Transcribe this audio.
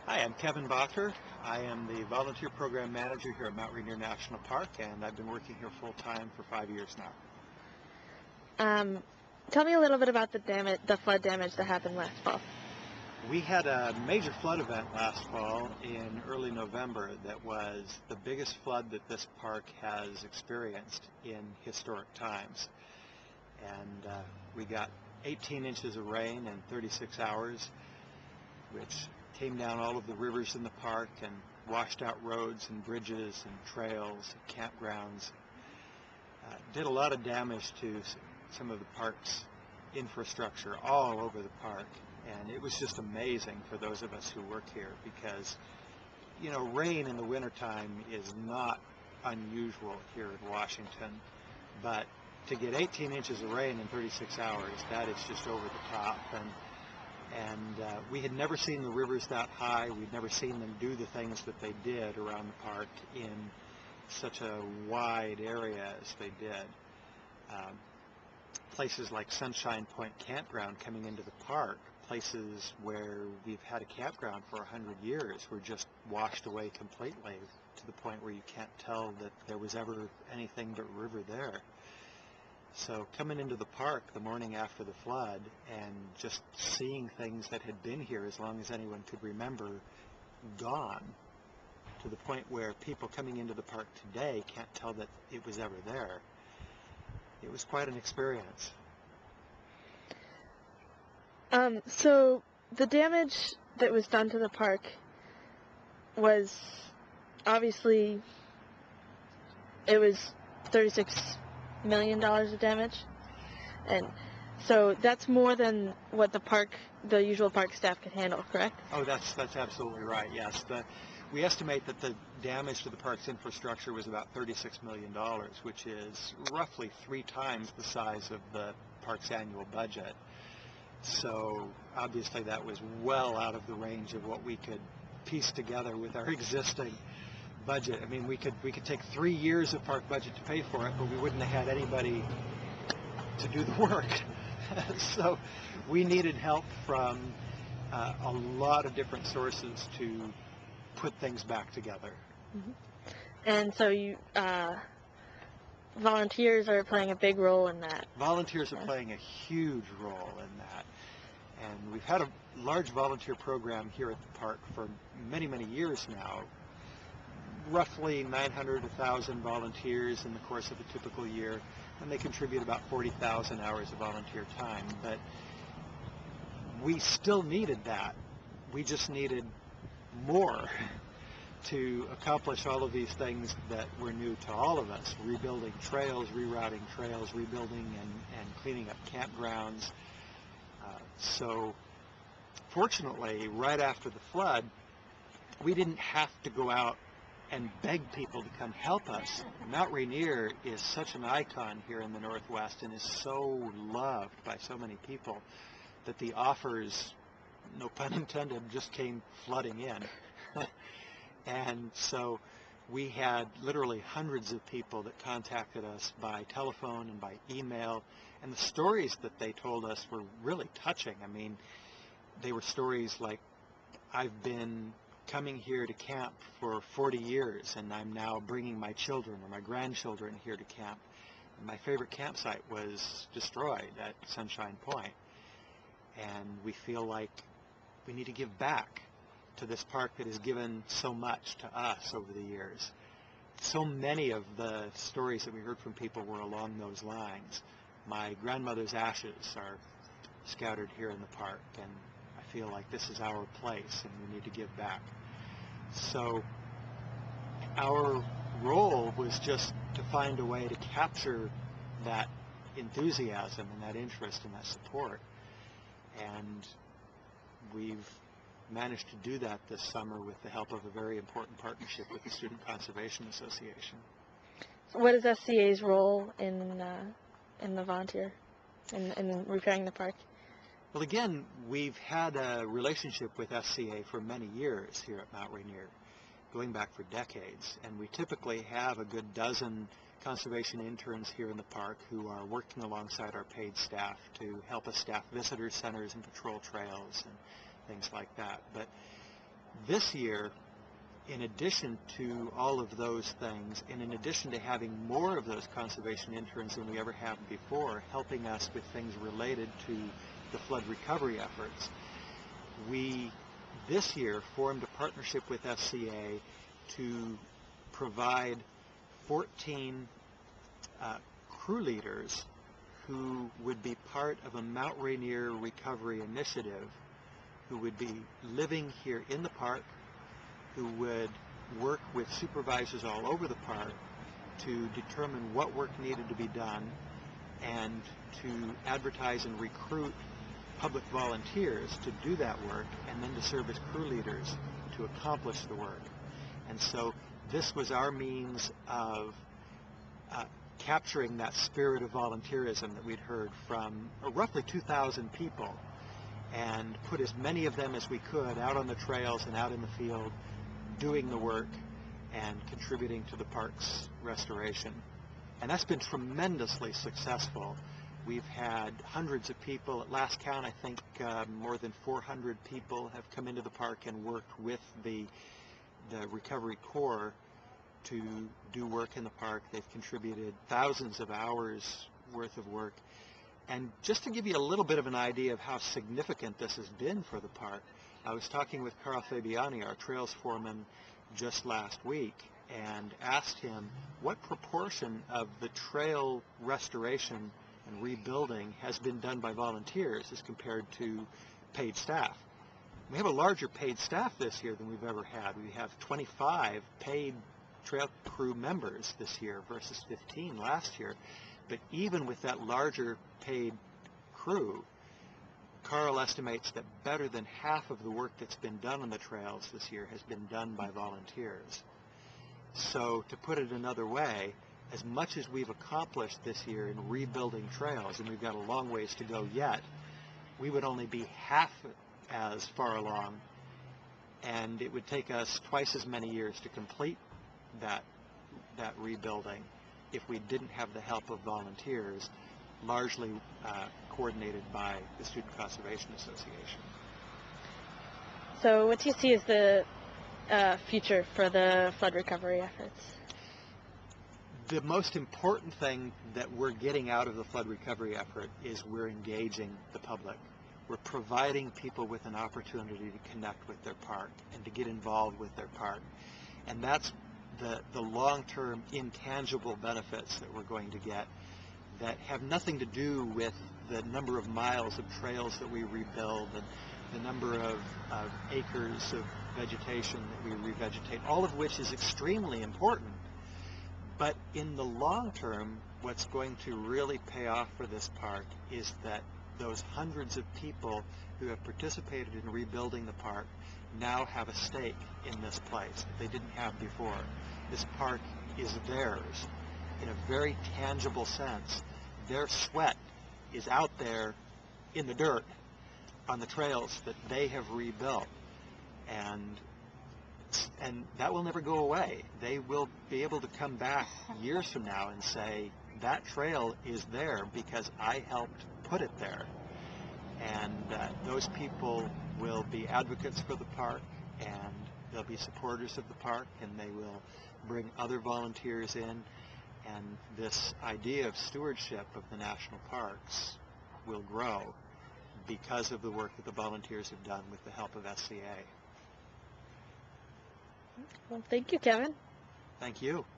Hi, I'm Kevin Bacher. I am the volunteer program manager here at Mount Rainier National Park, and I've been working here full-time for 5 years now. Tell me a little bit about the flood damage that happened last fall. We had a major flood event last fall in early November that was the biggest flood that this park has experienced in historic times. And we got 18 inches of rain in 36 hours, which came down all of the rivers in the park and washed out roads and bridges and trails and campgrounds. Did a lot of damage to some of the park's infrastructure all over the park, and it was just amazing for those of us who work here because, you know, rain in the wintertime is not unusual here in Washington, but to get 18 inches of rain in 36 hours, that is just over the top. And we had never seen the rivers that high. We'd never seen them do the things that they did around the park in such a wide area as they did. Places like Sunshine Point Campground coming into the park, places where we've had a campground for 100 years, were just washed away completely to the point where you can't tell that there was ever anything but river there. So coming into the park the morning after the flood and just seeing things that had been here as long as anyone could remember gone, to the point where people coming into the park today can't tell that it was ever there. It was quite an experience. So the damage that was done to the park was obviously, it was $36 million of damage, and so that's more than what the usual park staff could handle, correct? Oh, that's absolutely right. Yes, we estimate that the damage to the park's infrastructure was about $36 million, which is roughly 3 times the size of the park's annual budget. So obviously that was well out of the range of what we could piece together with our existing budget. I mean, we could take 3 years of park budget to pay for it, but we wouldn't have had anybody to do the work. So we needed help from a lot of different sources to put things back together. Mm-hmm. And so you volunteers are playing a big role in that. Volunteers are playing a huge role in that. And we've had a large volunteer program here at the park for many, many years now. Roughly 900 to 1,000 volunteers in the course of a typical year, and they contribute about 40,000 hours of volunteer time. But we still needed that. We just needed more to accomplish all of these things that were new to all of us: rebuilding trails, rerouting trails, rebuilding and cleaning up campgrounds. So fortunately, right after the flood, we didn't have to go out and beg people to come help us. Mount Rainier is such an icon here in the Northwest and is so loved by so many people that the offers, no pun intended, just came flooding in. And so we had literally hundreds of people that contacted us by telephone and by email, and the stories that they told us were really touching. I mean, they were stories like, I've been coming here to camp for 40 years and I'm now bringing my children or my grandchildren here to camp, and my favorite campsite was destroyed at Sunshine Point, and we feel like we need to give back to this park that has given so much to us over the years. So many of the stories that we heard from people were along those lines. My grandmother's ashes are scattered here in the park, and I feel like this is our place and we need to give back. So our role was just to find a way to capture that enthusiasm and that interest and that support, and we've managed to do that this summer with the help of a very important partnership with the Student Conservation Association. What is SCA's role in the volunteer, in repairing the park? Well, again, we've had a relationship with SCA for many years here at Mount Rainier, going back for decades, and we typically have a good dozen conservation interns here in the park who are working alongside our paid staff to help us staff visitor centers and patrol trails and things like that. But This year, in addition to all of those things, and in addition to having more of those conservation interns than we ever have before, helping us with things related to the flood recovery efforts, we this year formed a partnership with FCA to provide 14 crew leaders who would be part of a Mount Rainier Recovery Initiative, who would be living here in the park, who would work with supervisors all over the park to determine what work needed to be done and to advertise and recruit public volunteers to do that work, and then to serve as crew leaders to accomplish the work. And so this was our means of capturing that spirit of volunteerism that we'd heard from roughly 2,000 people, and put as many of them as we could out on the trails and out in the field doing the work and contributing to the park's restoration. And that's been tremendously successful. We've had hundreds of people. At last count, I think more than 400 people have come into the park and worked with the Recovery Corps to do work in the park. They've contributed thousands of hours worth of work. And just to give you a little bit of an idea of how significant this has been for the park, I was talking with Carl Fabiani, our trails foreman, just last week, and asked him what proportion of the trail restoration and rebuilding has been done by volunteers as compared to paid staff. We have a larger paid staff this year than we've ever had. We have 25 paid trail crew members this year versus 15 last year. But even with that larger paid crew, Carl estimates that better than half of the work that's been done on the trails this year has been done by volunteers. So to put it another way, as much as we've accomplished this year in rebuilding trails, and we've got a long ways to go yet, we would only be half as far along, and it would take us twice as many years to complete that rebuilding if we didn't have the help of volunteers, largely coordinated by the Student Conservation Association. So what do you see as the future for the flood recovery efforts? The most important thing that we're getting out of the flood recovery effort is we're engaging the public. We're providing people with an opportunity to connect with their park and to get involved with their park. And that's the long-term intangible benefits that we're going to get that have nothing to do with the number of miles of trails that we rebuild and the number of acres of vegetation that we revegetate, all of which is extremely important. But in the long term, what's going to really pay off for this park is that those hundreds of people who have participated in rebuilding the park now have a stake in this place that they didn't have before. This park is theirs in a very tangible sense. Their sweat is out there in the dirt on the trails that they have rebuilt, and that will never go away. They will be able to come back years from now and say, that trail is there because I helped put it there. And those people will be advocates for the park, and they'll be supporters of the park, and they will bring other volunteers in, and this idea of stewardship of the national parks will grow because of the work that the volunteers have done with the help of SCA. Well, thank you, Kevin. Thank you.